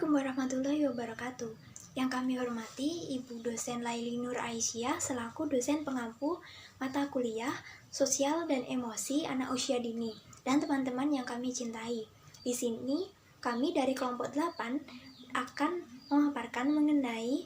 Assalamualaikum warahmatullahi wabarakatuh. Yang kami hormati Ibu Dosen Laili Nur Aisyah selaku dosen pengampu mata kuliah Sosial dan Emosi Anak Usia Dini dan teman-teman yang kami cintai. Di sini kami dari kelompok 8 akan memaparkan mengenai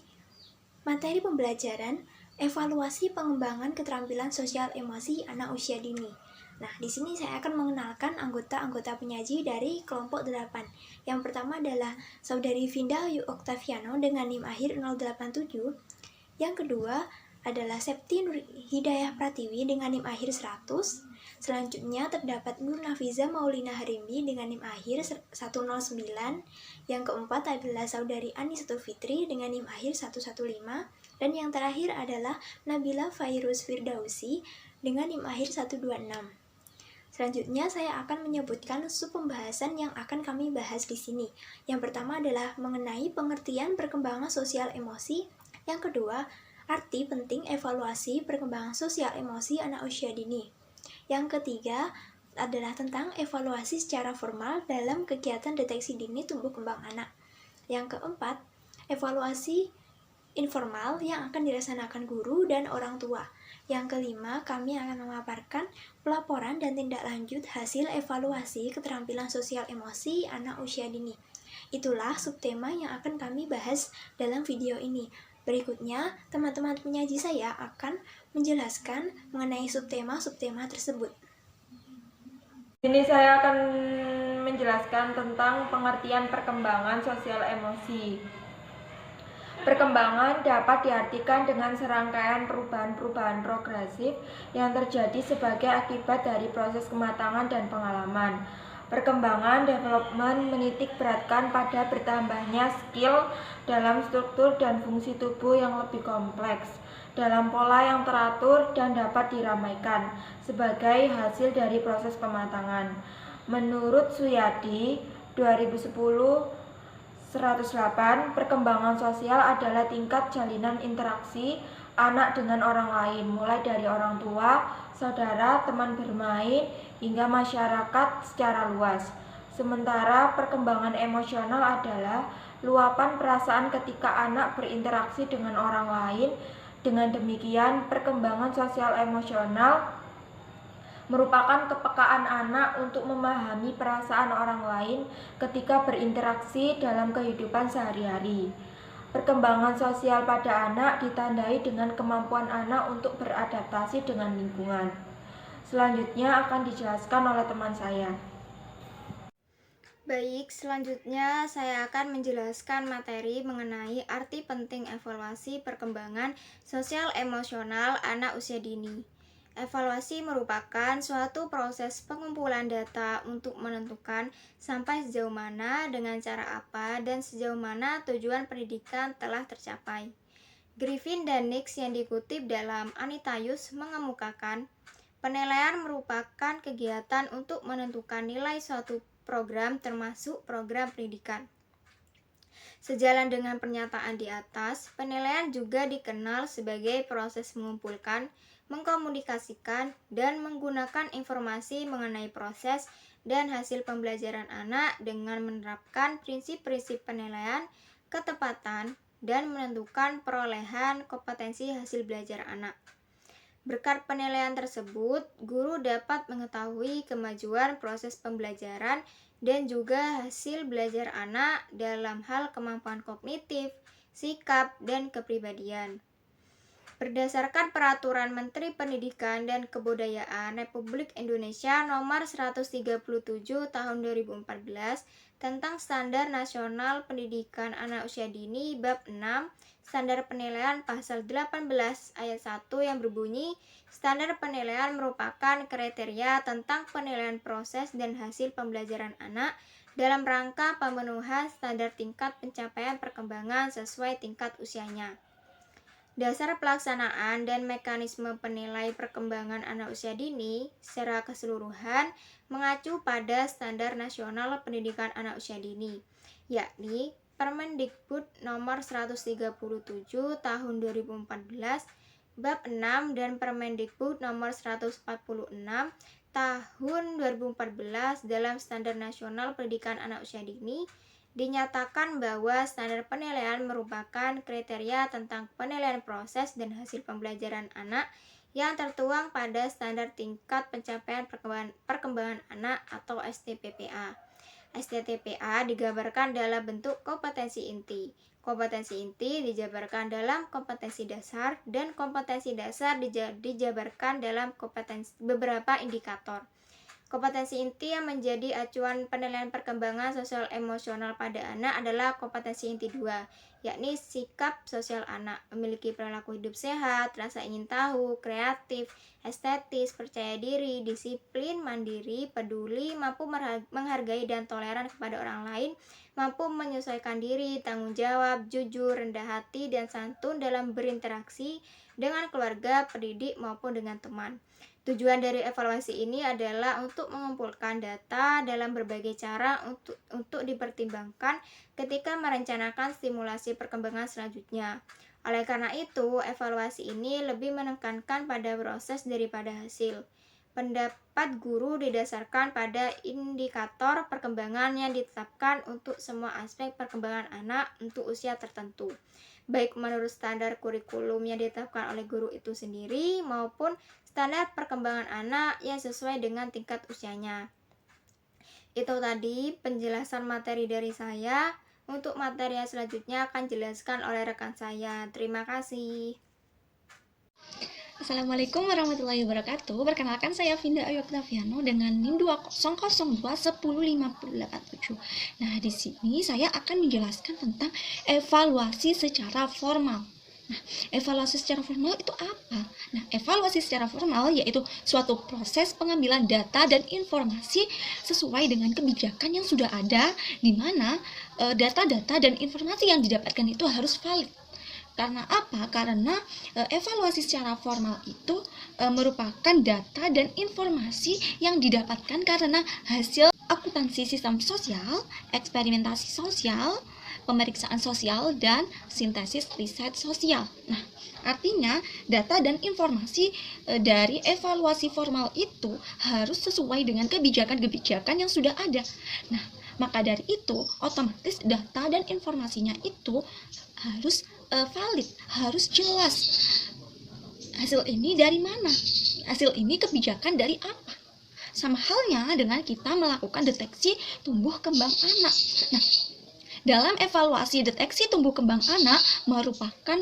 materi pembelajaran evaluasi pengembangan keterampilan sosial emosi anak usia dini. Nah, di sini saya akan mengenalkan anggota-anggota penyaji dari kelompok 8. Yang pertama adalah Saudari Vinda Ayu Oktaviano dengan NIM akhir 087. Yang kedua adalah Septi Nur Hidayah Pratiwi dengan NIM akhir 100. Selanjutnya terdapat Nur Nafiza Maulina Harimbi dengan NIM akhir 109. Yang keempat adalah Saudari Anisatul Fitri dengan NIM akhir 115. Dan yang terakhir adalah Nabila Fairuz Firdausi dengan NIM akhir 126. Selanjutnya saya akan menyebutkan sub pembahasan yang akan kami bahas di sini. Yang pertama adalah mengenai pengertian perkembangan sosial emosi. Yang kedua, arti penting evaluasi perkembangan sosial emosi anak usia dini. Yang ketiga adalah tentang evaluasi secara formal dalam kegiatan deteksi dini tumbuh kembang anak. Yang keempat, evaluasi informal yang akan dilaksanakan guru dan orang tua. Yang kelima, kami akan memaparkan pelaporan dan tindak lanjut hasil evaluasi keterampilan sosial emosi anak usia dini. Itulah subtema yang akan kami bahas dalam video ini. Berikutnya, teman-teman penyaji saya akan menjelaskan mengenai subtema-subtema tersebut. Ini saya akan menjelaskan tentang pengertian perkembangan sosial emosi. Perkembangan dapat diartikan dengan serangkaian perubahan-perubahan progresif yang terjadi sebagai akibat dari proses kematangan dan pengalaman. Perkembangan development menitik beratkan pada bertambahnya skill dalam struktur dan fungsi tubuh yang lebih kompleks, dalam pola yang teratur dan dapat diramaikan sebagai hasil dari proses pematangan. Menurut Suyadi 2010 108, perkembangan sosial adalah tingkat jalinan interaksi anak dengan orang lain, mulai dari orang tua, saudara, teman bermain, hingga masyarakat secara luas. Sementara perkembangan emosional adalah luapan perasaan ketika anak berinteraksi dengan orang lain. Dengan demikian, perkembangan sosial emosional merupakan kepekaan anak untuk memahami perasaan orang lain ketika berinteraksi dalam kehidupan sehari-hari. Perkembangan sosial pada anak ditandai dengan kemampuan anak untuk beradaptasi dengan lingkungan. Selanjutnya akan dijelaskan oleh teman saya. Baik, selanjutnya saya akan menjelaskan materi mengenai arti penting evaluasi perkembangan sosial emosional anak usia dini. Evaluasi merupakan suatu proses pengumpulan data untuk menentukan sampai sejauh mana, dengan cara apa, dan sejauh mana tujuan pendidikan telah tercapai. Griffin dan Nix yang dikutip dalam Anitayus mengemukakan, penilaian merupakan kegiatan untuk menentukan nilai suatu program termasuk program pendidikan. Sejalan dengan pernyataan di atas, penilaian juga dikenal sebagai proses mengumpulkan, mengkomunikasikan, dan menggunakan informasi mengenai proses dan hasil pembelajaran anak dengan menerapkan prinsip-prinsip penilaian, ketepatan, dan menentukan perolehan kompetensi hasil belajar anak. Berkat penilaian tersebut, guru dapat mengetahui kemajuan proses pembelajaran dan juga hasil belajar anak dalam hal kemampuan kognitif, sikap, dan kepribadian. Berdasarkan Peraturan Menteri Pendidikan dan Kebudayaan Republik Indonesia Nomor 137 Tahun 2014 tentang Standar Nasional Pendidikan Anak Usia Dini Bab 6, Standar Penilaian Pasal 18 Ayat 1 yang berbunyi, standar penilaian merupakan kriteria tentang penilaian proses dan hasil pembelajaran anak dalam rangka pemenuhan standar tingkat pencapaian perkembangan sesuai tingkat usianya. Dasar pelaksanaan dan mekanisme penilai perkembangan anak usia dini secara keseluruhan mengacu pada Standar Nasional Pendidikan Anak Usia Dini, yakni Permendikbud Nomor 137 Tahun 2014 Bab 6 dan Permendikbud Nomor 146 Tahun 2014 dalam Standar Nasional Pendidikan Anak Usia Dini Dinyatakan bahwa standar penilaian merupakan kriteria tentang penilaian proses dan hasil pembelajaran anak yang tertuang pada standar tingkat pencapaian perkembangan anak atau STPPA. STTPA digambarkan dalam bentuk kompetensi inti. Kompetensi inti dijabarkan dalam kompetensi dasar dan kompetensi dasar dijabarkan dalam beberapa indikator. Kompetensi inti yang menjadi acuan penilaian perkembangan sosial emosional pada anak adalah kompetensi inti 2, yakni sikap sosial anak, memiliki perilaku hidup sehat, rasa ingin tahu, kreatif, estetis, percaya diri, disiplin, mandiri, peduli, mampu menghargai dan toleran kepada orang lain, mampu menyesuaikan diri, tanggung jawab, jujur, rendah hati, dan santun dalam berinteraksi dengan keluarga, pendidik, maupun dengan teman. Tujuan dari evaluasi ini adalah untuk mengumpulkan data dalam berbagai cara untuk dipertimbangkan ketika merencanakan stimulasi perkembangan selanjutnya. Oleh karena itu, evaluasi ini lebih menekankan pada proses daripada hasil. Pendapat guru didasarkan pada indikator perkembangan yang ditetapkan untuk semua aspek perkembangan anak untuk usia tertentu, baik menurut standar kurikulum yang ditetapkan oleh guru itu sendiri maupun standar perkembangan anak yang sesuai dengan tingkat usianya. Itu tadi penjelasan materi dari saya. Untuk materi yang selanjutnya akan dijelaskan oleh rekan saya. Terima kasih. Assalamualaikum warahmatullahi wabarakatuh. Perkenalkan saya Vinda Ayu Octaviano dengan NIM 2002105887. Nah, di sini saya akan menjelaskan tentang evaluasi secara formal. Nah, evaluasi secara formal itu apa? Nah, evaluasi secara formal yaitu suatu proses pengambilan data dan informasi sesuai dengan kebijakan yang sudah ada, di mana data-data dan informasi yang didapatkan itu harus valid. Karena apa? Karena evaluasi secara formal itu merupakan data dan informasi yang didapatkan karena hasil akuntansi sistem sosial, eksperimentasi sosial, pemeriksaan sosial, dan sintesis riset sosial. Nah, artinya data dan informasi dari evaluasi formal itu harus sesuai dengan kebijakan-kebijakan yang sudah ada. Nah, maka dari itu otomatis data dan informasinya itu harus valid, harus jelas. Hasil ini dari mana? Hasil ini kebijakan dari apa? Sama halnya dengan kita melakukan deteksi tumbuh kembang anak. Nah, dalam evaluasi deteksi tumbuh kembang anak merupakan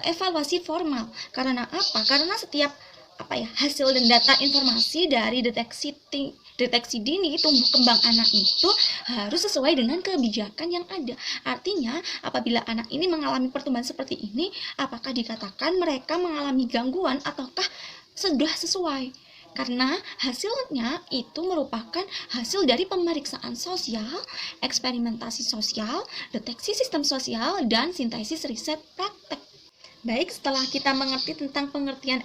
evaluasi formal. Karena apa? Karena setiap hasil dan data informasi dari deteksi dini tumbuh kembang anak itu harus sesuai dengan kebijakan yang ada. Artinya, apabila anak ini mengalami pertumbuhan seperti ini, apakah dikatakan mereka mengalami gangguan ataukah sudah sesuai? Karena hasilnya itu merupakan hasil dari pemeriksaan sosial, eksperimentasi sosial, deteksi sistem sosial, dan sintesis riset praktek. Baik, setelah kita mengerti tentang pengertian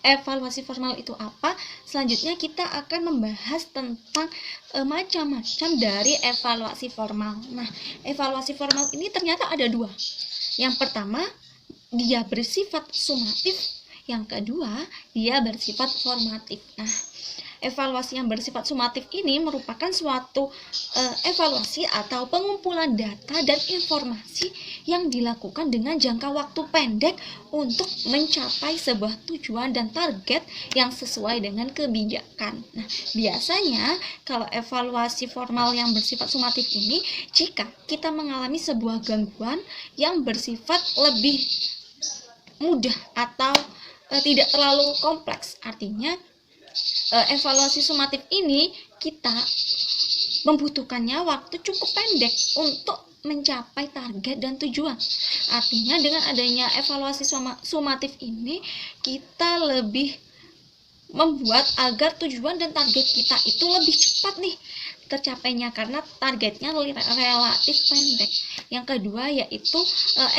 evaluasi formal itu apa, selanjutnya kita akan membahas tentang macam-macam dari evaluasi formal. Nah, evaluasi formal ini ternyata ada dua. Yang pertama, dia bersifat sumatif. Yang kedua, dia bersifat formatif. Nah, evaluasi yang bersifat sumatif ini merupakan suatu evaluasi atau pengumpulan data dan informasi yang dilakukan dengan jangka waktu pendek untuk mencapai sebuah tujuan dan target yang sesuai dengan kebijakan. Nah, biasanya kalau evaluasi formal yang bersifat sumatif ini, jika kita mengalami sebuah gangguan yang bersifat lebih mudah atau tidak terlalu kompleks. Artinya evaluasi sumatif ini kita membutuhkannya waktu cukup pendek untuk mencapai target dan tujuan. Artinya dengan adanya evaluasi sumatif ini kita lebih membuat agar tujuan dan target kita itu lebih cepat nih tercapainya karena targetnya relatif pendek. Yang kedua yaitu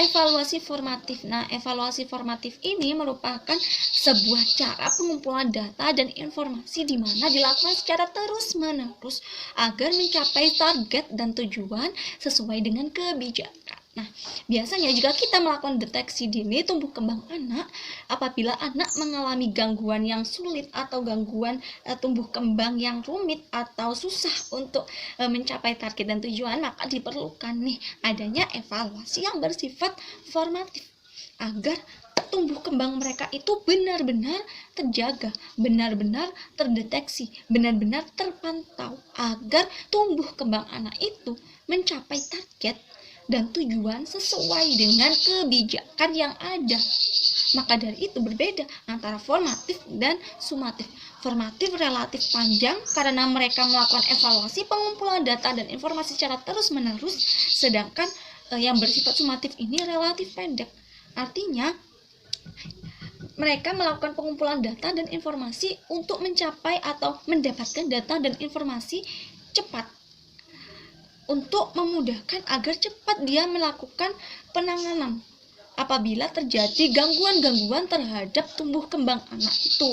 evaluasi formatif. Nah, evaluasi formatif ini merupakan sebuah cara pengumpulan data dan informasi di mana dilakukan secara terus-menerus agar mencapai target dan tujuan sesuai dengan kebijakan. Nah, biasanya jika kita melakukan deteksi dini tumbuh kembang anak, apabila anak mengalami gangguan yang sulit atau gangguan tumbuh kembang yang rumit atau susah untuk mencapai target dan tujuan, maka diperlukan nih adanya evaluasi yang bersifat formatif agar tumbuh kembang mereka itu benar-benar terjaga, benar-benar terdeteksi, benar-benar terpantau agar tumbuh kembang anak itu mencapai target dan tujuan sesuai dengan kebijakan yang ada. Maka dari itu berbeda antara formatif dan sumatif. Formatif relatif panjang karena mereka melakukan evaluasi, pengumpulan data dan informasi secara terus-menerus, sedangkan yang bersifat sumatif ini relatif pendek. Artinya mereka melakukan pengumpulan data dan informasi untuk mencapai atau mendapatkan data dan informasi cepat, untuk memudahkan agar cepat dia melakukan penanganan apabila terjadi gangguan-gangguan terhadap tumbuh kembang anak itu.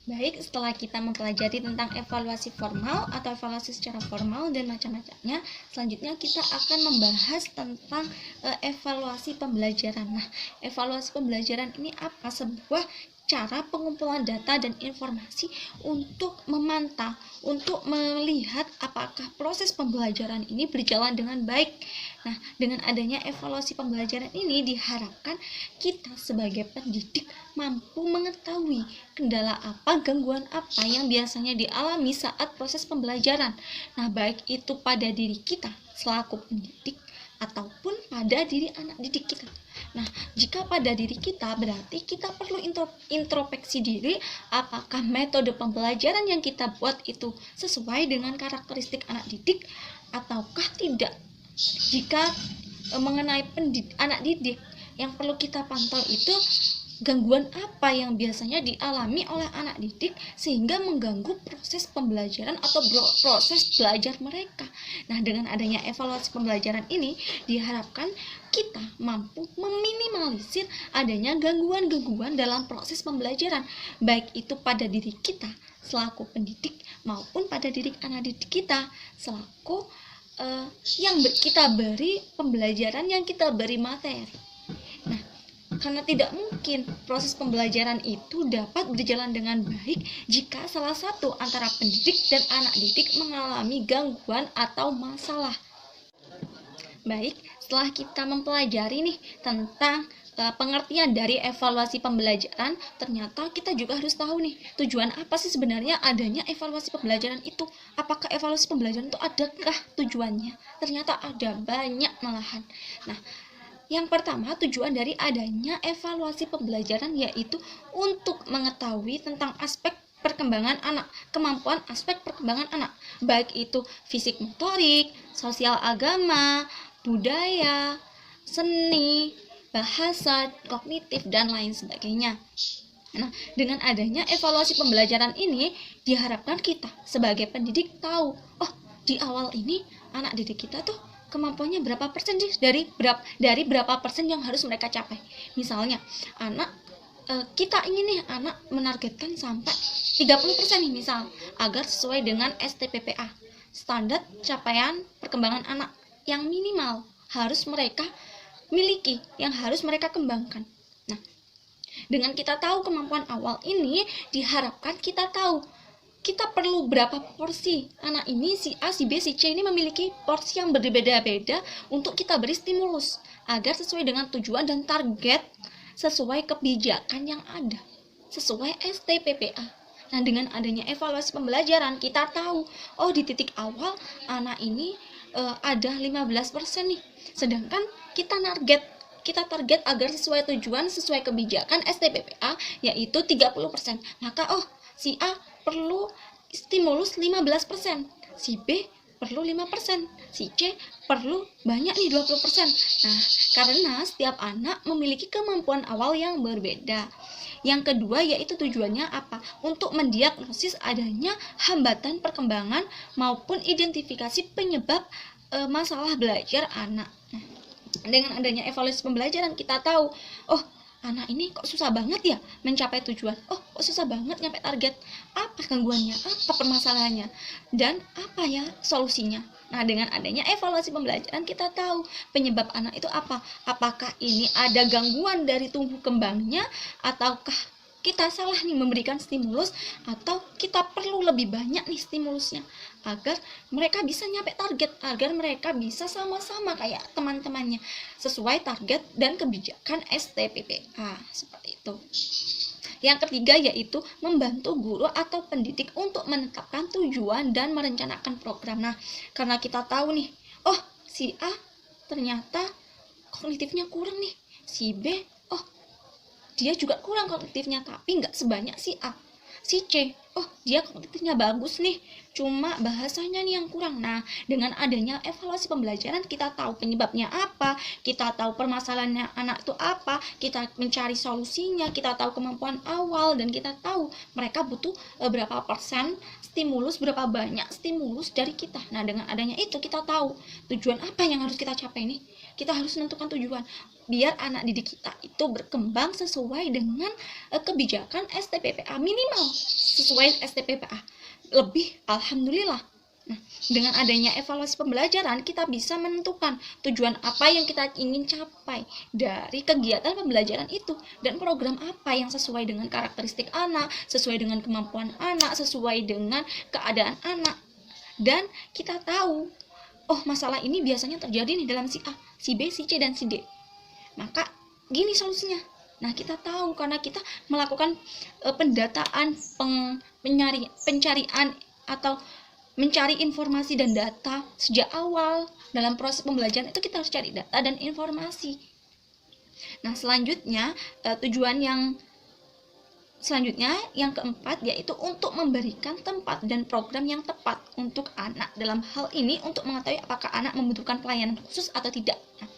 Baik, setelah kita mempelajari tentang evaluasi formal atau evaluasi secara formal dan macam-macamnya, selanjutnya kita akan membahas tentang evaluasi pembelajaran. Nah, evaluasi pembelajaran ini apa? Sebuah cara pengumpulan data dan informasi untuk memantau, untuk melihat apakah proses pembelajaran ini berjalan dengan baik. Nah, dengan adanya evaluasi pembelajaran ini diharapkan kita sebagai pendidik mampu mengetahui kendala apa, gangguan apa yang biasanya dialami saat proses pembelajaran. Nah, baik itu pada diri kita selaku pendidik ataupun pada diri anak didik kita. Nah, jika pada diri kita berarti kita perlu introspeksi diri, apakah metode pembelajaran yang kita buat itu sesuai dengan karakteristik anak didik ataukah tidak. Jika mengenai anak didik, yang perlu kita pantau itu gangguan apa yang biasanya dialami oleh anak didik sehingga mengganggu proses pembelajaran atau proses belajar mereka. Nah, dengan adanya evaluasi pembelajaran ini diharapkan kita mampu meminimalisir adanya gangguan-gangguan dalam proses pembelajaran, baik itu pada diri kita selaku pendidik maupun pada diri anak didik kita selaku yang kita beri pembelajaran, yang kita beri materi. Karena tidak mungkin proses pembelajaran itu dapat berjalan dengan baik jika salah satu antara pendidik dan anak didik mengalami gangguan atau masalah. Baik, setelah kita mempelajari nih tentang pengertian dari evaluasi pembelajaran, ternyata kita juga harus tahu nih tujuan apa sih sebenarnya adanya evaluasi pembelajaran itu. Apakah evaluasi pembelajaran itu adakah tujuannya? Ternyata ada, banyak malahan. Nah, yang pertama, tujuan dari adanya evaluasi pembelajaran yaitu untuk mengetahui tentang aspek perkembangan anak, kemampuan aspek perkembangan anak, baik itu fisik motorik, sosial agama, budaya, seni, bahasa, kognitif, dan lain sebagainya. Nah, dengan adanya evaluasi pembelajaran ini, diharapkan kita sebagai pendidik tahu, oh, di awal ini anak didik kita tuh kemampuannya berapa persen sih, dari berapa persen yang harus mereka capai. Misalnya kita ingin nih anak menargetkan sampai 30% nih misal, agar sesuai dengan STPPA, standar capaian perkembangan anak yang minimal harus mereka miliki, yang harus mereka kembangkan. Nah, dengan kita tahu kemampuan awal ini, diharapkan kita tahu kita perlu berapa porsi. Anak ini si A, si B, si C ini memiliki porsi yang berbeda-beda untuk kita beri stimulus agar sesuai dengan tujuan dan target sesuai kebijakan yang ada, sesuai STPPA. Nah, dengan adanya evaluasi pembelajaran kita tahu, oh, di titik awal anak ini ada 15% nih. Sedangkan kita target agar sesuai tujuan, sesuai kebijakan STPPA yaitu 30%. Maka si A perlu stimulus 15%, si B perlu 5%, si C perlu banyak nih 20%. Nah, karena setiap anak memiliki kemampuan awal yang berbeda. Yang kedua yaitu tujuannya apa? Untuk mendiagnosis adanya hambatan perkembangan maupun identifikasi penyebab masalah belajar anak. Nah, dengan adanya evaluasi pembelajaran kita tahu, oh, anak ini kok susah banget ya mencapai tujuan, oh, kok susah banget nyampe target, apa gangguannya, apa permasalahannya, dan apa ya solusinya. Nah, dengan adanya evaluasi pembelajaran kita tahu penyebab anak itu apa. Apakah ini ada gangguan dari tumbuh kembangnya, ataukah kita salah nih memberikan stimulus, atau kita perlu lebih banyak nih stimulusnya agar mereka bisa nyampe target, agar mereka bisa sama-sama kayak teman-temannya sesuai target dan kebijakan STPPA seperti itu. Yang ketiga yaitu membantu guru atau pendidik untuk menetapkan tujuan dan merencanakan program. Nah, karena kita tahu nih, oh si A ternyata kognitifnya kurang nih, si B, oh dia juga kurang kognitifnya tapi nggak sebanyak si A. Si C, oh dia kognitifnya bagus nih, cuma bahasanya nih yang kurang. Nah, dengan adanya evaluasi pembelajaran kita tahu penyebabnya apa, kita tahu permasalahannya anak itu apa, kita mencari solusinya, kita tahu kemampuan awal, dan kita tahu mereka butuh berapa persen stimulus, berapa banyak stimulus dari kita. Nah, dengan adanya itu kita tahu tujuan apa yang harus kita capai nih. Kita harus menentukan tujuan biar anak didik kita itu berkembang sesuai dengan kebijakan STPPA, minimal sesuai STPPA, lebih alhamdulillah. Nah, dengan adanya evaluasi pembelajaran kita bisa menentukan tujuan apa yang kita ingin capai dari kegiatan pembelajaran itu, dan program apa yang sesuai dengan karakteristik anak, sesuai dengan kemampuan anak, sesuai dengan keadaan anak. Dan kita tahu, oh masalah ini biasanya terjadi nih dalam si A, si B, si C, dan si D. Maka gini solusinya. Nah, kita tahu karena kita melakukan pendataan, pencarian atau mencari informasi dan data sejak awal dalam proses pembelajaran itu, kita harus cari data dan informasi. Nah, selanjutnya tujuan yang selanjutnya yang keempat yaitu untuk memberikan tempat dan program yang tepat untuk anak. Dalam hal ini untuk mengetahui apakah anak membutuhkan pelayanan khusus atau tidak. Nah,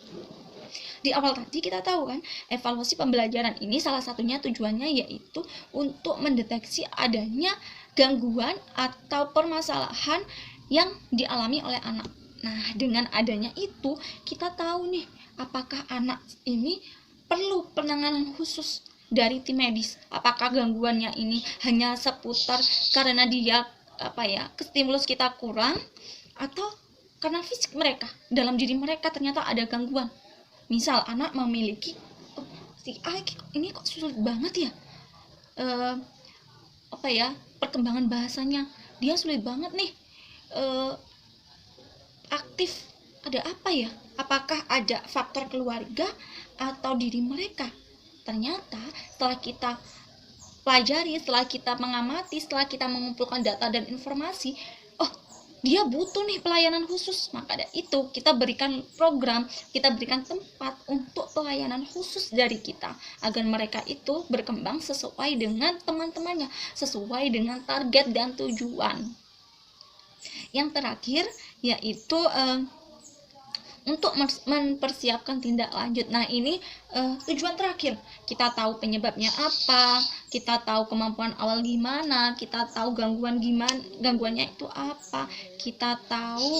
di awal tadi kita tahu kan, evaluasi pembelajaran ini salah satunya tujuannya yaitu untuk mendeteksi adanya gangguan atau permasalahan yang dialami oleh anak. Nah, dengan adanya itu kita tahu nih apakah anak ini perlu penanganan khusus dari tim medis. Apakah gangguannya ini hanya seputar karena dia stimulus kita kurang, atau karena fisik mereka, dalam diri mereka ternyata ada gangguan. Misal anak memiliki si A ini kok sulit banget ya, perkembangan bahasanya, dia sulit banget nih aktif. Ada apa ya? Apakah ada faktor keluarga atau diri mereka? Ternyata setelah kita pelajari, setelah kita mengamati, setelah kita mengumpulkan data dan informasi, oh dia butuh nih pelayanan khusus. Maka dari itu kita berikan program, kita berikan tempat untuk pelayanan khusus dari kita, agar mereka itu berkembang sesuai dengan teman-temannya, sesuai dengan target dan tujuan. Yang terakhir yaitu untuk mempersiapkan tindak lanjut. Nah, ini tujuan terakhir. Kita tahu penyebabnya apa, kita tahu kemampuan awal gimana, kita tahu gangguannya itu apa, kita tahu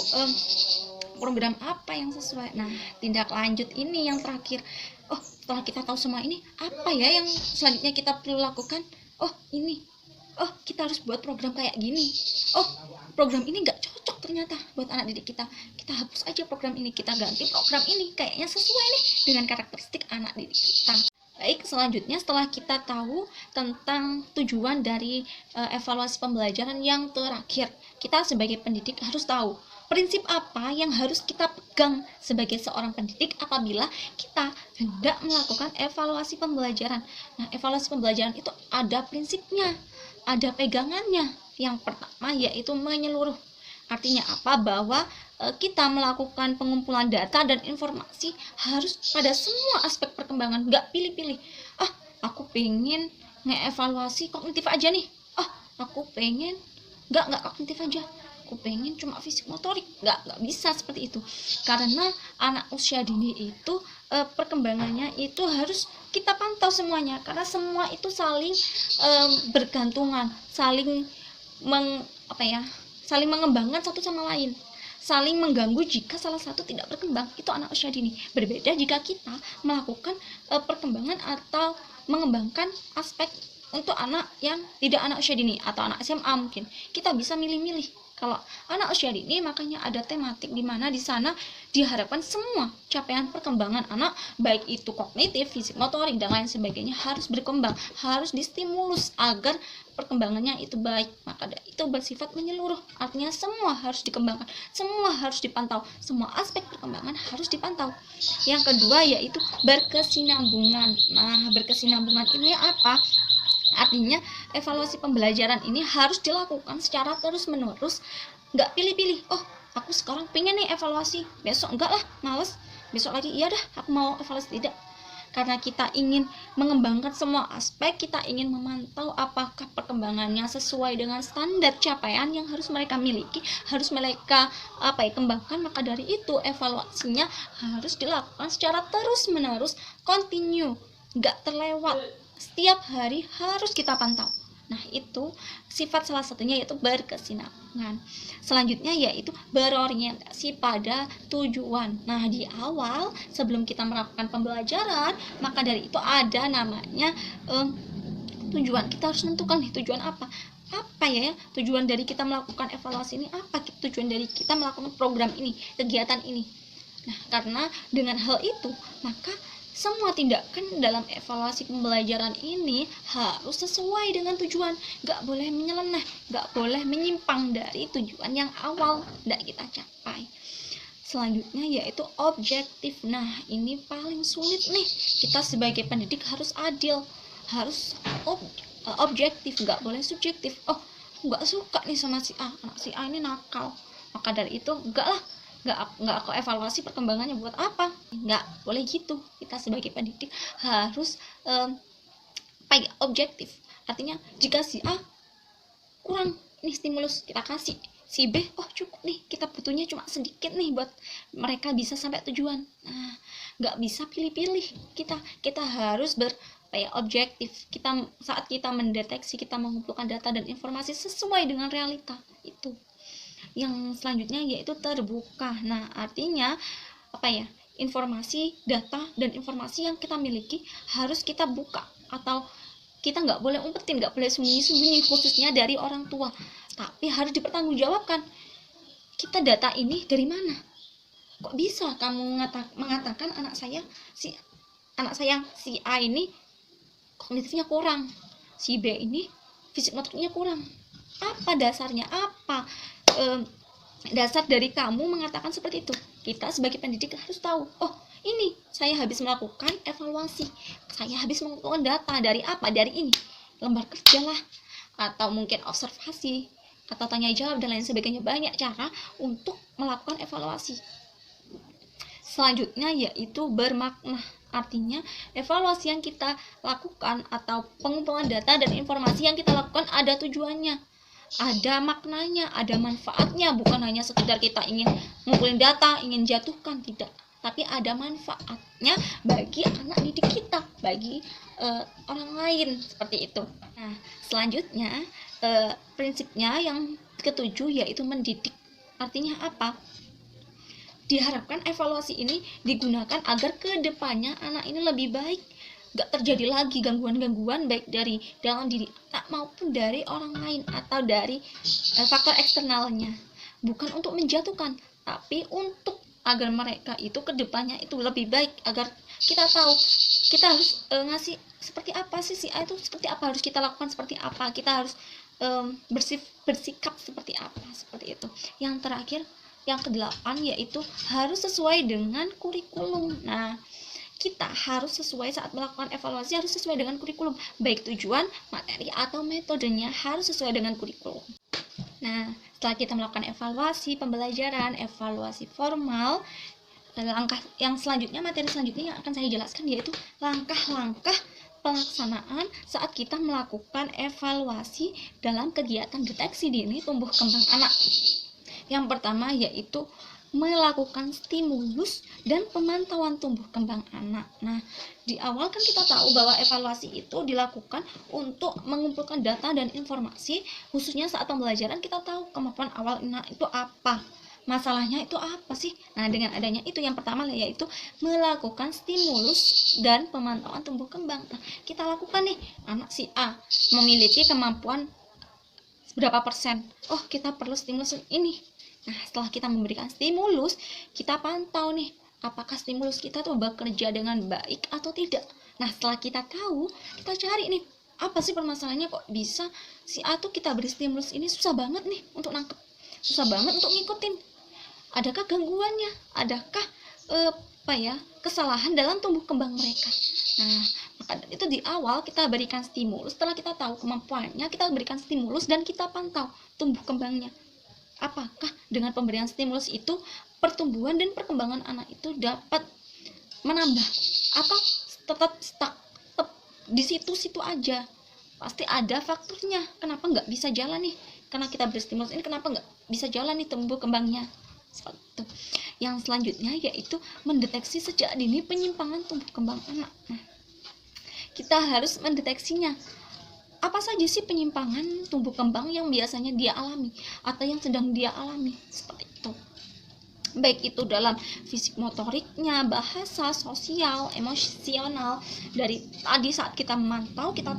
program apa yang sesuai. Nah, tindak lanjut ini yang terakhir. Oh, setelah kita tahu semua ini, apa ya yang selanjutnya kita perlu lakukan? Oh, ini. Oh, kita harus buat program kayak gini. Oh, program ini nggak cocok ternyata buat anak didik kita. Kita hapus aja program ini, kita ganti program ini. Kayaknya sesuai nih dengan karakteristik anak didik kita. Baik, selanjutnya setelah kita tahu tentang tujuan dari evaluasi pembelajaran yang terakhir, kita sebagai pendidik harus tahu prinsip apa yang harus kita pegang sebagai seorang pendidik apabila kita hendak melakukan evaluasi pembelajaran. Nah, evaluasi pembelajaran itu ada prinsipnya, ada pegangannya. Yang pertama yaitu menyeluruh. Artinya apa? Bahwa kita melakukan pengumpulan data dan informasi harus pada semua aspek perkembangan, nggak pilih-pilih. Aku pengen ngeevaluasi kognitif aja nih. Aku pengen nggak kognitif aja. Aku pengen cuma fisik motorik. Nggak bisa seperti itu. Karena anak usia dini itu perkembangannya itu harus kita pantau semuanya, karena semua itu saling bergantungan, saling mengembangkan satu sama lain, saling mengganggu. Jika salah satu tidak berkembang, itu anak usia dini. Berbeda jika kita melakukan perkembangan atau mengembangkan aspek untuk anak yang tidak anak usia dini atau anak SMA, mungkin kita bisa milih-milih Kalau anak usia dini, makanya ada tematik di mana di sana diharapkan semua capaian perkembangan anak, baik itu kognitif, fisik, motorik, dan lain sebagainya harus berkembang, harus distimulus agar perkembangannya itu baik. Maka itu bersifat menyeluruh, artinya semua harus dikembangkan, semua harus dipantau, semua aspek perkembangan harus dipantau. Yang kedua yaitu berkesinambungan. Nah, berkesinambungan ini apa? Artinya evaluasi pembelajaran ini harus dilakukan secara terus-menerus, nggak pilih-pilih. Oh, aku sekarang pengen nih evaluasi, besok enggak lah, males, besok lagi iya dah aku mau evaluasi. Tidak, karena kita ingin mengembangkan semua aspek, kita ingin memantau apakah perkembangannya sesuai dengan standar capaian yang harus mereka miliki, harus mereka kembangkan. Maka dari itu evaluasinya harus dilakukan secara terus-menerus, continue, nggak terlewat. Setiap hari harus kita pantau. Nah, itu sifat salah satunya yaitu berkesinambungan. Selanjutnya yaitu berorientasi pada tujuan. Nah, di awal sebelum kita melakukan pembelajaran, maka dari itu ada namanya tujuan. Kita harus menentukan nih tujuan apa. Apa ya tujuan dari kita melakukan evaluasi ini? Apa tujuan dari kita melakukan program ini, kegiatan ini? Nah, karena dengan hal itu, maka semua tindakan dalam evaluasi pembelajaran ini harus sesuai dengan tujuan, nggak boleh menyeleneh, nggak boleh menyimpang dari tujuan yang awal tidak kita capai. Selanjutnya yaitu objektif. Nah, ini paling sulit nih. Kita sebagai pendidik harus adil, harus objektif, nggak boleh subjektif. Oh, nggak suka nih sama si A, anak si A ini nakal, maka dari itu nggak aku evaluasi perkembangannya. Buat apa? Nggak boleh gitu. Kita sebagai pendidik harus objektif. Artinya jika si A kurang nih stimulus, kita kasih. Si B, oh cukup nih, kita butuhnya cuma sedikit nih buat mereka bisa sampai tujuan. Nah, nggak bisa pilih-pilih. Kita harus objektif. Saat kita mendeteksi, kita mengumpulkan data dan informasi sesuai dengan realita itu. Yang selanjutnya yaitu terbuka. Nah, artinya informasi, data, dan informasi yang kita miliki harus kita buka, atau kita nggak boleh umpetin, nggak boleh sembunyi-sembunyi, khususnya dari orang tua, tapi harus dipertanggungjawabkan. Kita data ini dari mana? Kok bisa kamu mengatakan anak saya si A ini kognitifnya kurang, si B ini fisik motoriknya kurang? Apa dasarnya? Apa dasar dari kamu mengatakan seperti itu? Kita sebagai pendidik harus tahu, oh ini saya habis melakukan evaluasi, saya habis mengumpulkan data dari apa? Dari ini, lembar kerja lah, atau mungkin observasi, atau tanya jawab, dan lain sebagainya. Banyak cara untuk melakukan evaluasi. Selanjutnya yaitu bermakna. Artinya evaluasi yang kita lakukan atau pengumpulan data dan informasi yang kita lakukan ada tujuannya, ada maknanya, ada manfaatnya. Bukan hanya sekedar kita ingin ngumpulin data, ingin jatuhkan, tidak, tapi ada manfaatnya bagi anak didik kita, bagi orang lain, seperti itu. Nah, selanjutnya prinsipnya yang ketujuh yaitu mendidik. Artinya apa? Diharapkan evaluasi ini digunakan agar kedepannya anak ini lebih baik, gak terjadi lagi gangguan-gangguan baik dari dalam diri anak maupun dari orang lain atau dari faktor eksternalnya. Bukan untuk menjatuhkan, tapi untuk agar mereka itu kedepannya itu lebih baik, agar kita tahu kita harus ngasih seperti apa sih si A itu, seperti apa harus kita lakukan, seperti apa kita harus bersikap seperti apa, seperti itu. Yang terakhir, yang ke-8 yaitu harus sesuai dengan kurikulum. Nah, kita harus sesuai saat melakukan evaluasi, harus sesuai dengan kurikulum, baik tujuan, materi, atau metodenya harus sesuai dengan kurikulum. Nah, setelah kita melakukan evaluasi pembelajaran, evaluasi formal, langkah yang selanjutnya, materi selanjutnya yang akan saya jelaskan yaitu langkah-langkah pelaksanaan saat kita melakukan evaluasi dalam kegiatan deteksi dini tumbuh kembang anak. Yang pertama yaitu melakukan stimulus dan pemantauan tumbuh kembang anak. Nah, di awal kan kita tahu bahwa evaluasi itu dilakukan untuk mengumpulkan data dan informasi, khususnya saat pembelajaran kita tahu kemampuan awal anak itu apa, masalahnya itu apa sih. Nah, dengan adanya itu yang pertama yaitu melakukan stimulus dan pemantauan tumbuh kembang. Nah, kita lakukan nih, anak si A memiliki kemampuan berapa persen. Oh, kita perlu stimulus ini. Nah, setelah kita memberikan stimulus, kita pantau nih, apakah stimulus kita tuh bekerja dengan baik atau tidak. Nah, setelah kita tahu, kita cari nih, apa sih permasalahannya kok bisa si A tuh kita beri stimulus ini susah banget nih untuk nangkep, susah banget untuk ngikutin. Adakah gangguannya? Adakah kesalahan dalam tumbuh kembang mereka? Nah, maka itu di awal kita berikan stimulus. Setelah kita tahu kemampuannya, kita berikan stimulus dan kita pantau tumbuh kembangnya. Apakah dengan pemberian stimulus itu pertumbuhan dan perkembangan anak itu dapat menambah atau tetap stuck di situ-situ aja? Pasti ada faktornya kenapa nggak bisa jalan nih, karena kita beri stimulus ini kenapa nggak bisa jalan nih tumbuh kembangnya. Seperti itu. Yang selanjutnya yaitu mendeteksi sejak dini penyimpangan tumbuh kembang anak. Nah, kita harus mendeteksinya. Apa saja sih penyimpangan tumbuh kembang yang biasanya dia alami atau yang sedang dia alami, seperti itu. Baik itu dalam fisik motoriknya, bahasa, sosial, emosional. Dari tadi saat kita memantau, kita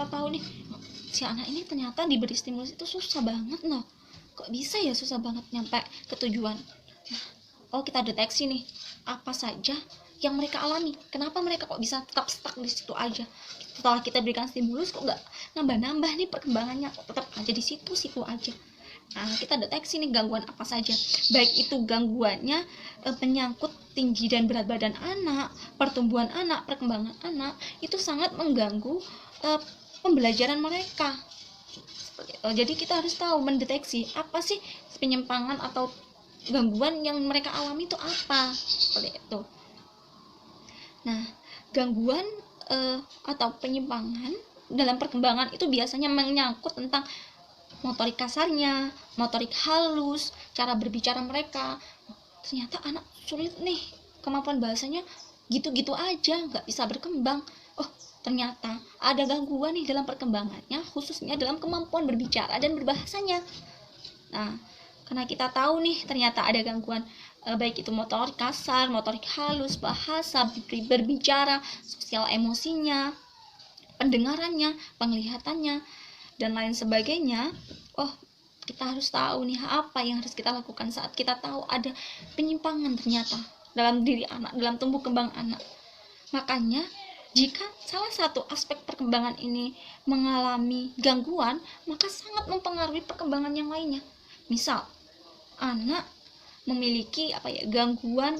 tahu nih, si anak ini ternyata diberi stimulus itu susah banget loh. Kok bisa ya susah banget nyampe ke tujuan. Nah, kita deteksi nih, apa saja yang mereka alami, kenapa mereka kok bisa tetap stuck di situ aja. Setelah kita berikan stimulus kok nggak nambah-nambah nih perkembangannya, kok tetap aja di situ aja. Nah, kita deteksi nih gangguan apa saja, baik itu gangguannya penyangkut tinggi dan berat badan anak, pertumbuhan anak, perkembangan anak, itu sangat mengganggu pembelajaran mereka. Seperti itu. Jadi kita harus tahu mendeteksi apa sih penyimpangan atau gangguan yang mereka alami itu apa, seperti itu. Nah, gangguan atau penyimpangan dalam perkembangan itu biasanya menyangkut tentang motorik kasarnya, motorik halus, cara berbicara mereka. Ternyata anak sulit nih, kemampuan bahasanya gitu-gitu aja, nggak bisa berkembang. Oh, ternyata ada gangguan nih dalam perkembangannya, khususnya dalam kemampuan berbicara dan berbahasanya. Nah, karena kita tahu nih ternyata ada gangguan baik itu motorik kasar, motorik halus, bahasa, berbicara, sosial emosinya, pendengarannya, penglihatannya, dan lain sebagainya. Oh, kita harus tahu nih apa yang harus kita lakukan saat kita tahu ada penyimpangan ternyata dalam diri anak, dalam tumbuh kembang anak. Makanya jika salah satu aspek perkembangan ini mengalami gangguan, maka sangat mempengaruhi perkembangan yang lainnya. Misal, anak memiliki gangguan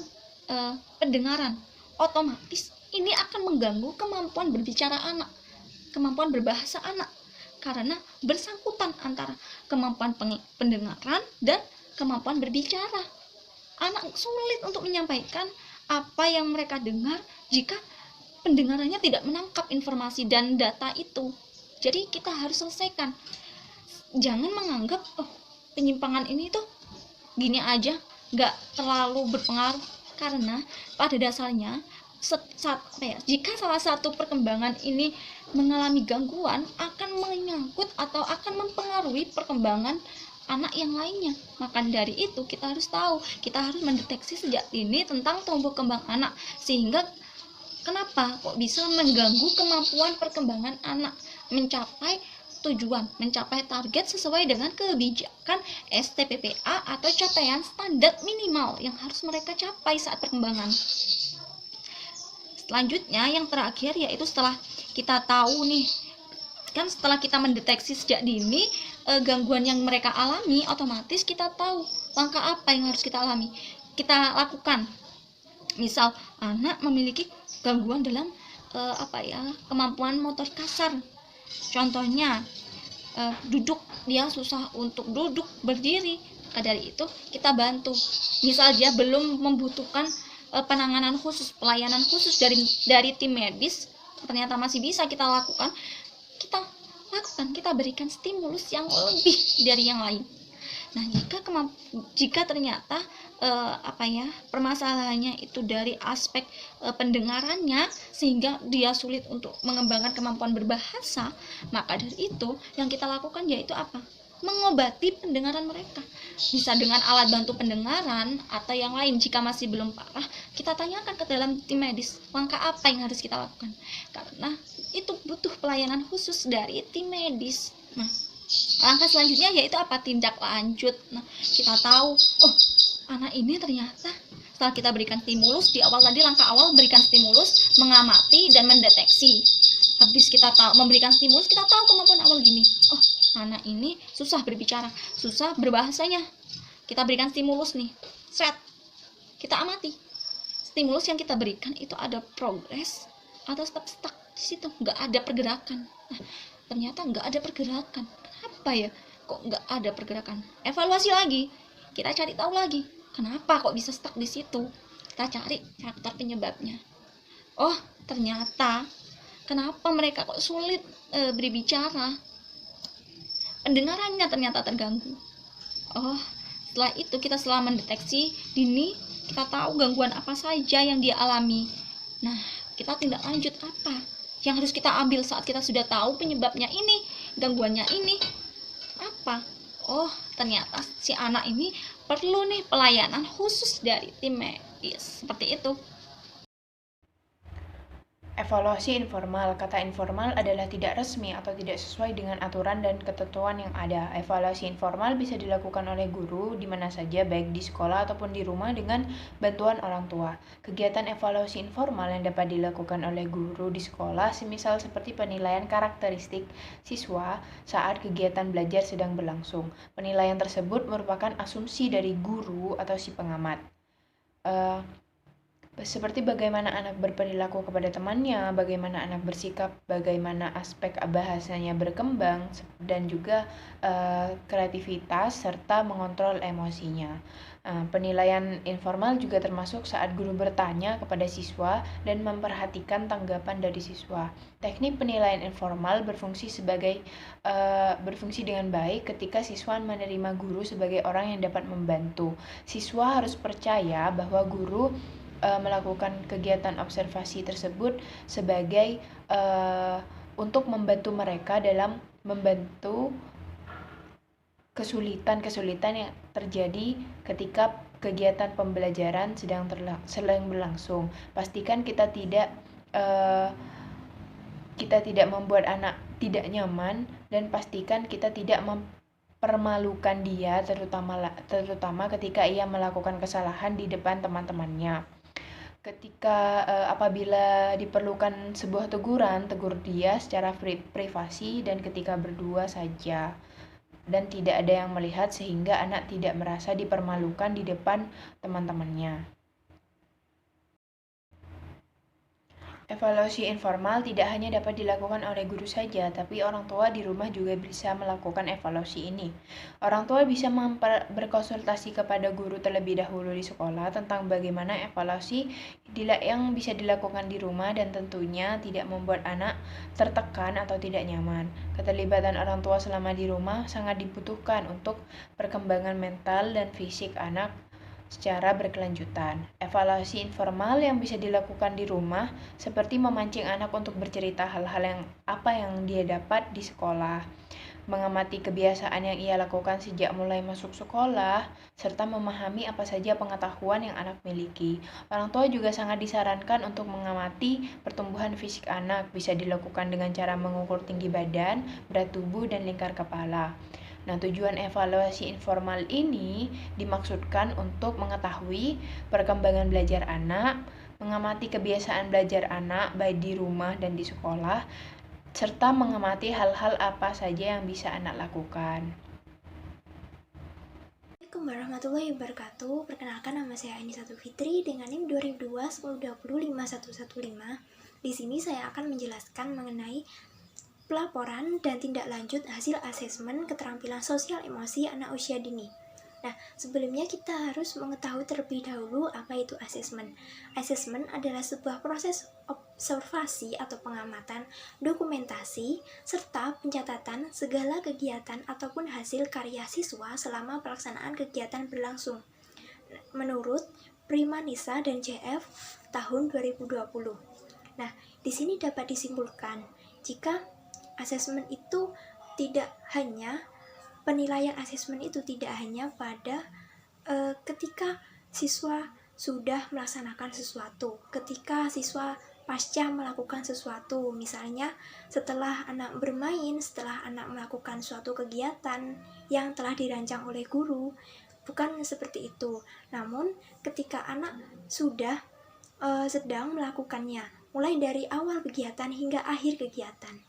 pendengaran, otomatis ini akan mengganggu kemampuan berbicara anak, kemampuan berbahasa anak, karena bersangkutan antara kemampuan pendengaran dan kemampuan berbicara. Anak sulit untuk menyampaikan apa yang mereka dengar jika pendengarannya tidak menangkap informasi dan data itu. Jadi kita harus selesaikan. Jangan menganggap penyimpangan ini tuh gini aja, nggak terlalu berpengaruh, karena pada dasarnya jika salah satu perkembangan ini mengalami gangguan, akan menyangkut atau akan mempengaruhi perkembangan anak yang lainnya. Maka dari itu kita harus tahu, kita harus mendeteksi sejak dini tentang tumbuh kembang anak, sehingga kenapa kok bisa mengganggu kemampuan perkembangan anak mencapai tujuan, mencapai target sesuai dengan kebijakan STPPA atau capaian standar minimal yang harus mereka capai saat perkembangan. Selanjutnya yang terakhir yaitu setelah kita tahu nih, kan setelah kita mendeteksi sejak dini gangguan yang mereka alami, otomatis kita tahu langkah apa yang harus kita kita lakukan. Misal anak memiliki gangguan dalam kemampuan motor kasar. Contohnya duduk, dia susah untuk duduk berdiri. Maka dari itu kita bantu. Misal dia belum membutuhkan penanganan khusus, pelayanan khusus dari tim medis, ternyata masih bisa kita lakukan. Kita berikan stimulus yang lebih dari yang lain. Nah, jika ternyata permasalahannya itu dari aspek pendengarannya sehingga dia sulit untuk mengembangkan kemampuan berbahasa, maka dari itu yang kita lakukan yaitu mengobati pendengaran mereka. Bisa dengan alat bantu pendengaran atau yang lain. Jika masih belum parah, kita tanyakan ke dalam tim medis langkah apa yang harus kita lakukan, karena itu butuh pelayanan khusus dari tim medis. Nah, Langkah selanjutnya yaitu apa? Tindak lanjut. Nah, kita tahu, oh, anak ini ternyata setelah kita berikan stimulus di awal tadi, langkah awal berikan stimulus, mengamati dan mendeteksi. Habis kita tahu memberikan stimulus, kita tahu kemampuan awal gini. Oh, anak ini susah berbicara, susah berbahasanya. Kita berikan stimulus nih. Set. Kita amati. Stimulus yang kita berikan itu ada progres atau tetap stuck di situ, nggak ada pergerakan. Nah, ternyata nggak ada pergerakan. Kenapa ya? Kok nggak ada pergerakan? Evaluasi lagi. Kita cari tahu lagi. Kenapa kok bisa stuck di situ? Kita cari faktor penyebabnya. Oh, ternyata kenapa mereka kok sulit berbicara? Pendengarannya ternyata terganggu. Oh, setelah itu kita setelah mendeteksi dini, kita tahu gangguan apa saja yang dia alami. Nah, kita tindak lanjut apa yang harus kita ambil saat kita sudah tahu penyebabnya ini, gangguannya ini apa? Oh, ternyata si anak ini perlu nih pelayanan khusus dari tim medis. Seperti itu. Evaluasi informal. Kata informal adalah tidak resmi atau tidak sesuai dengan aturan dan ketentuan yang ada. Evaluasi informal bisa dilakukan oleh guru di mana saja, baik di sekolah ataupun di rumah dengan bantuan orang tua. Kegiatan evaluasi informal yang dapat dilakukan oleh guru di sekolah semisal seperti penilaian karakteristik siswa saat kegiatan belajar sedang berlangsung. Penilaian tersebut merupakan asumsi dari guru atau si pengamat. Seperti bagaimana anak berperilaku kepada temannya, bagaimana anak bersikap, bagaimana aspek bahasanya berkembang, dan juga kreativitas serta mengontrol emosinya. Penilaian informal juga termasuk saat guru bertanya kepada siswa dan memperhatikan tanggapan dari siswa. Teknik penilaian informal berfungsi dengan baik ketika siswa menerima guru sebagai orang yang dapat membantu. Siswa harus percaya bahwa guru melakukan kegiatan observasi tersebut sebagai untuk membantu mereka dalam membantu kesulitan-kesulitan yang terjadi ketika kegiatan pembelajaran sedang berlangsung. Pastikan kita tidak membuat anak tidak nyaman, dan pastikan kita tidak mempermalukan dia, terutama ketika ia melakukan kesalahan di depan teman-temannya. Ketika apabila diperlukan sebuah teguran, tegur dia secara privasi dan ketika berdua saja, dan tidak ada yang melihat sehingga anak tidak merasa dipermalukan di depan teman-temannya. Evaluasi informal tidak hanya dapat dilakukan oleh guru saja, tapi orang tua di rumah juga bisa melakukan evaluasi ini. Orang tua bisa berkonsultasi kepada guru terlebih dahulu di sekolah tentang bagaimana evaluasi yang bisa dilakukan di rumah, dan tentunya tidak membuat anak tertekan atau tidak nyaman. Keterlibatan orang tua selama di rumah sangat dibutuhkan untuk perkembangan mental dan fisik anak secara berkelanjutan. Evaluasi informal yang bisa dilakukan di rumah seperti memancing anak untuk bercerita hal-hal yang dia dapat di sekolah, mengamati kebiasaan yang ia lakukan sejak mulai masuk sekolah, serta memahami apa saja pengetahuan yang anak miliki. Orang tua juga sangat disarankan untuk mengamati pertumbuhan fisik anak. Bisa dilakukan dengan cara mengukur tinggi badan, berat tubuh, dan lingkar kepala. Nah, tujuan evaluasi informal ini dimaksudkan untuk mengetahui perkembangan belajar anak, mengamati kebiasaan belajar anak baik di rumah dan di sekolah, serta mengamati hal-hal apa saja yang bisa anak lakukan. Assalamualaikum warahmatullahi wabarakatuh. Perkenalkan, nama saya Ainisatu Fitri dengan NIM 2002-1020-5115. Di sini saya akan menjelaskan mengenai pelaporan dan tindak lanjut hasil asesmen keterampilan sosial emosi anak usia dini. Nah, sebelumnya kita harus mengetahui terlebih dahulu apa itu asesmen. Asesmen adalah sebuah proses observasi atau pengamatan, dokumentasi, serta pencatatan segala kegiatan ataupun hasil karya siswa selama pelaksanaan kegiatan berlangsung. Menurut Primanisa dan JF tahun 2020. Nah, di sini dapat disimpulkan jika asesmen itu tidak hanya penilaian asesmen itu tidak hanya pada ketika siswa sudah melaksanakan sesuatu, ketika siswa pasca melakukan sesuatu. Misalnya setelah anak bermain, setelah anak melakukan suatu kegiatan yang telah dirancang oleh guru. Bukan seperti itu. Namun ketika anak sudah sedang melakukannya, mulai dari awal kegiatan hingga akhir kegiatan.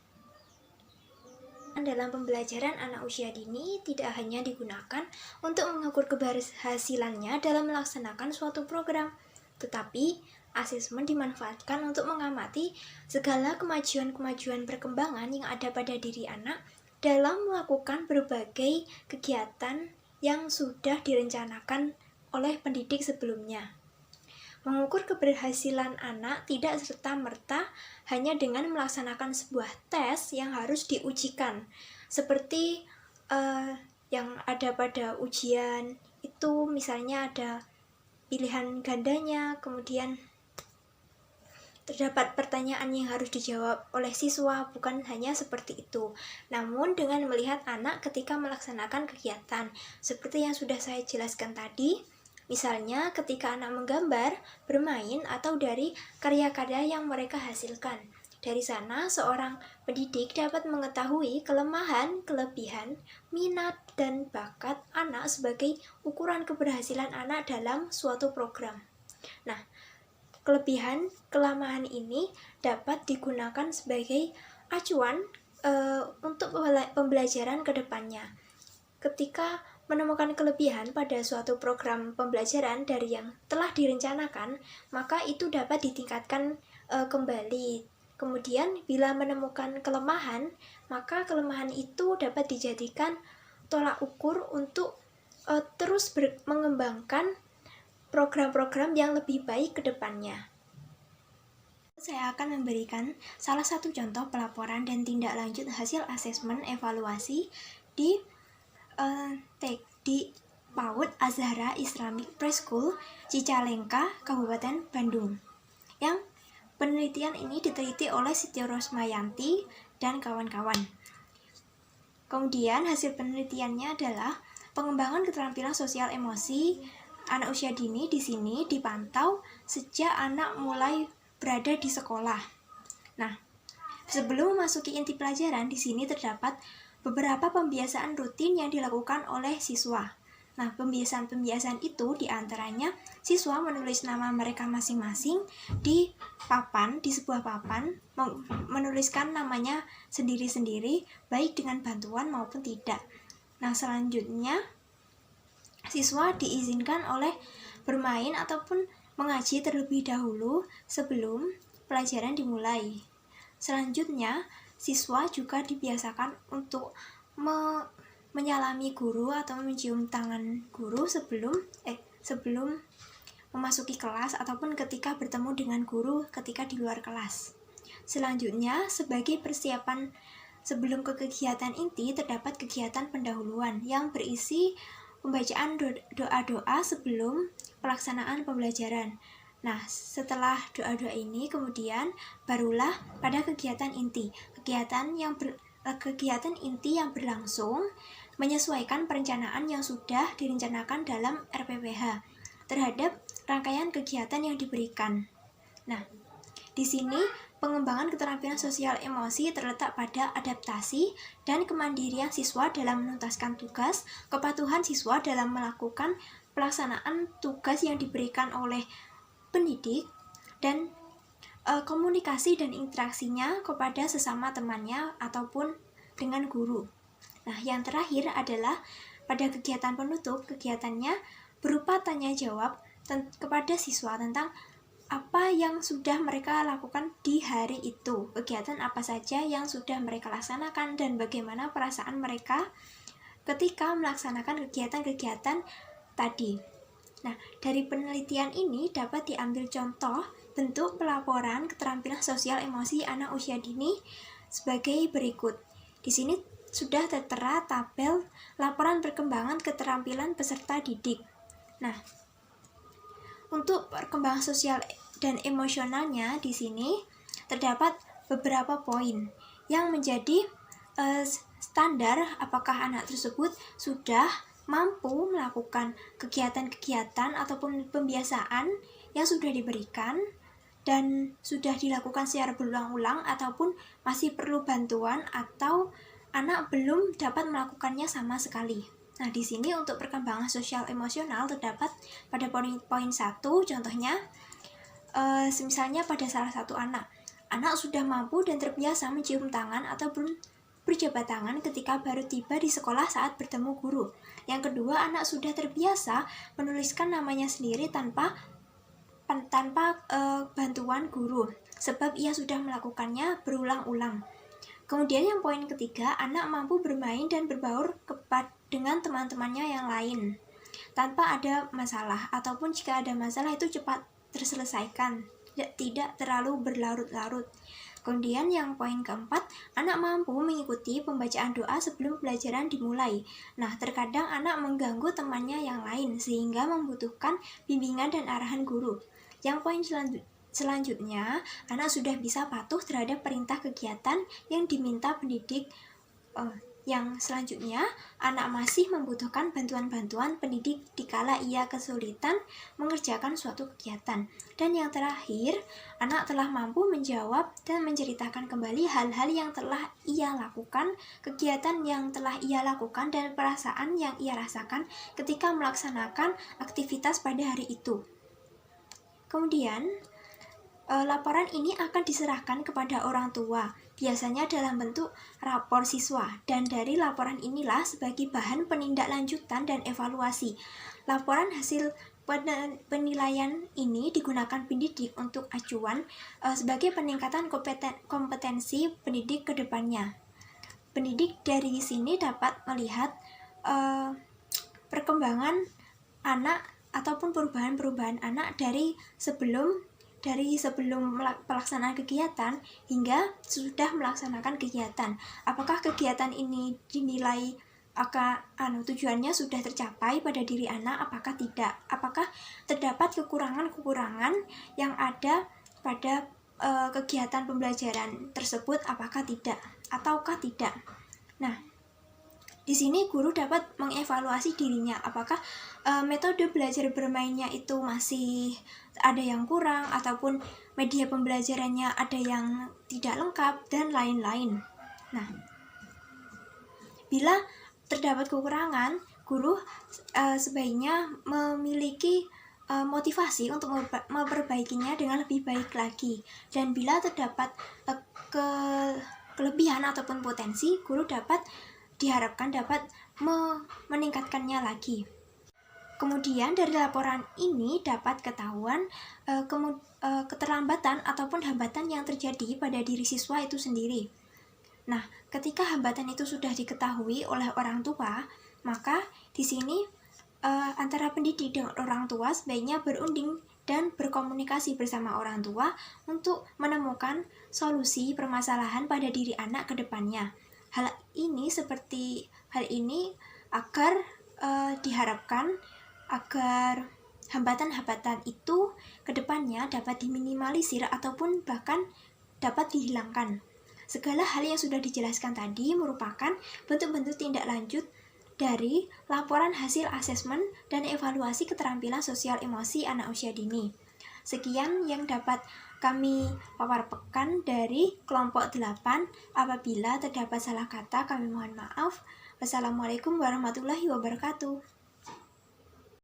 Dalam pembelajaran anak usia dini tidak hanya digunakan untuk mengukur keberhasilannya dalam melaksanakan suatu program, tetapi asesmen dimanfaatkan untuk mengamati segala kemajuan-kemajuan perkembangan yang ada pada diri anak dalam melakukan berbagai kegiatan yang sudah direncanakan oleh pendidik sebelumnya. Mengukur keberhasilan anak tidak serta-merta hanya dengan melaksanakan sebuah tes yang harus diujikan, seperti yang ada pada ujian itu, misalnya ada pilihan gandanya, kemudian terdapat pertanyaan yang harus dijawab oleh siswa. Bukan hanya seperti itu, namun dengan melihat anak ketika melaksanakan kegiatan, seperti yang sudah saya jelaskan tadi. Misalnya ketika anak menggambar, bermain, atau dari karya-karya yang mereka hasilkan. Dari sana, seorang pendidik dapat mengetahui kelemahan, kelebihan, minat, dan bakat anak sebagai ukuran keberhasilan anak dalam suatu program. Nah, kelebihan, kelemahan ini dapat digunakan sebagai acuan untuk pembelajaran ke depannya. Ketika menemukan kelebihan pada suatu program pembelajaran dari yang telah direncanakan, maka itu dapat ditingkatkan kembali. Kemudian bila menemukan kelemahan, maka kelemahan itu dapat dijadikan tolak ukur untuk terus mengembangkan program-program yang lebih baik ke depannya. Saya akan memberikan salah satu contoh pelaporan dan tindak lanjut hasil asesmen evaluasi di PAUD Azhara Islamic Preschool, Cicalengka, Kabupaten Bandung. Yang penelitian ini diteliti oleh Siti Rosmayanti dan kawan-kawan. Kemudian hasil penelitiannya adalah pengembangan keterampilan sosial emosi anak usia dini di sini dipantau sejak anak mulai berada di sekolah. Nah, sebelum memasuki inti pelajaran, di sini terdapat beberapa pembiasaan rutin yang dilakukan oleh siswa. Nah, pembiasaan-pembiasaan itu diantaranya siswa menulis nama mereka masing-masing di papan, di sebuah papan, menuliskan namanya sendiri-sendiri, baik dengan bantuan maupun tidak. Nah, selanjutnya siswa diizinkan oleh bermain ataupun mengaji terlebih dahulu sebelum pelajaran dimulai. Selanjutnya, siswa juga dibiasakan untuk menyalami guru atau mencium tangan guru sebelum memasuki kelas ataupun ketika bertemu dengan guru ketika di luar kelas. Selanjutnya, sebagai persiapan sebelum ke kegiatan inti, terdapat kegiatan pendahuluan yang berisi pembacaan doa-doa sebelum pelaksanaan pembelajaran. Nah, setelah doa-doa ini kemudian barulah pada kegiatan inti. Kegiatan inti yang berlangsung menyesuaikan perencanaan yang sudah direncanakan dalam RPPH terhadap rangkaian kegiatan yang diberikan. Nah, di sini pengembangan keterampilan sosial emosi terletak pada adaptasi dan kemandirian siswa dalam menuntaskan tugas, kepatuhan siswa dalam melakukan pelaksanaan tugas yang diberikan oleh pendidik, dan komunikasi dan interaksinya kepada sesama temannya ataupun dengan guru. Nah, yang terakhir adalah pada kegiatan penutup, kegiatannya berupa tanya jawab kepada siswa tentang apa yang sudah mereka lakukan di hari itu, kegiatan apa saja yang sudah mereka laksanakan, dan bagaimana perasaan mereka ketika melaksanakan kegiatan-kegiatan tadi. Nah, dari penelitian ini dapat diambil contoh bentuk pelaporan keterampilan sosial emosi anak usia dini sebagai berikut. Di sini sudah tertera tabel laporan perkembangan keterampilan peserta didik. Nah, untuk perkembangan sosial dan emosionalnya di sini terdapat beberapa poin yang menjadi standar apakah anak tersebut sudah mampu melakukan kegiatan-kegiatan ataupun pembiasaan yang sudah diberikan dan sudah dilakukan secara berulang-ulang ataupun masih perlu bantuan atau anak belum dapat melakukannya sama sekali. Nah, di sini untuk perkembangan sosial emosional terdapat pada poin 1, contohnya misalnya pada salah satu anak sudah mampu dan terbiasa mencium tangan atau berjabat tangan ketika baru tiba di sekolah saat bertemu guru. Yang kedua, anak sudah terbiasa menuliskan namanya sendiri tanpa bantuan guru, sebab ia sudah melakukannya berulang-ulang. Kemudian yang poin ketiga, anak mampu bermain dan berbaur dengan teman-temannya yang lain tanpa ada masalah, ataupun jika ada masalah itu cepat terselesaikan, tidak terlalu berlarut-larut. Kemudian yang poin keempat, anak mampu mengikuti pembacaan doa sebelum pelajaran dimulai. Nah, terkadang anak mengganggu temannya yang lain sehingga membutuhkan bimbingan dan arahan guru. Yang poin selanjutnya, anak sudah bisa patuh terhadap perintah kegiatan yang diminta pendidik. Yang selanjutnya, anak masih membutuhkan bantuan-bantuan pendidik dikala ia kesulitan mengerjakan suatu kegiatan. Dan yang terakhir, anak telah mampu menjawab dan menceritakan kembali hal-hal yang telah ia lakukan, kegiatan yang telah ia lakukan, dan perasaan yang ia rasakan ketika melaksanakan aktivitas pada hari itu. Kemudian, laporan ini akan diserahkan kepada orang tua, biasanya dalam bentuk rapor siswa, dan dari laporan inilah sebagai bahan penindaklanjutan dan evaluasi. Laporan hasil penilaian ini digunakan pendidik untuk acuan sebagai peningkatan kompetensi pendidik ke depannya. Pendidik dari sini dapat melihat perkembangan anak ataupun perubahan-perubahan anak dari sebelum pelaksanaan kegiatan hingga sudah melaksanakan kegiatan. Apakah kegiatan ini dinilai tujuannya sudah tercapai pada diri anak, apakah tidak? Apakah terdapat kekurangan-kekurangan yang ada pada kegiatan pembelajaran tersebut, apakah tidak ataukah tidak? Nah, di sini guru dapat mengevaluasi dirinya, apakah metode belajar bermainnya itu masih ada yang kurang, ataupun media pembelajarannya ada yang tidak lengkap, dan lain-lain. Nah, bila terdapat kekurangan, guru sebaiknya memiliki motivasi untuk memperbaikinya dengan lebih baik lagi. Dan bila terdapat kelebihan ataupun potensi, guru diharapkan dapat meningkatkannya lagi. Kemudian dari laporan ini dapat ketahuan keterlambatan ataupun hambatan yang terjadi pada diri siswa itu sendiri. Nah, ketika hambatan itu sudah diketahui oleh orang tua, maka di sini antara pendidik dengan orang tua sebaiknya berunding dan berkomunikasi bersama orang tua untuk menemukan solusi permasalahan pada diri anak ke depannya. Hal ini agar diharapkan agar hambatan-hambatan itu ke depannya dapat diminimalisir ataupun bahkan dapat dihilangkan. Segala hal yang sudah dijelaskan tadi merupakan bentuk-bentuk tindak lanjut dari laporan hasil asesmen dan evaluasi keterampilan sosial emosi anak usia dini. Sekian yang dapat kami paparkan dari kelompok 8. Apabila terdapat salah kata, kami mohon maaf. Wassalamualaikum warahmatullahi wabarakatuh.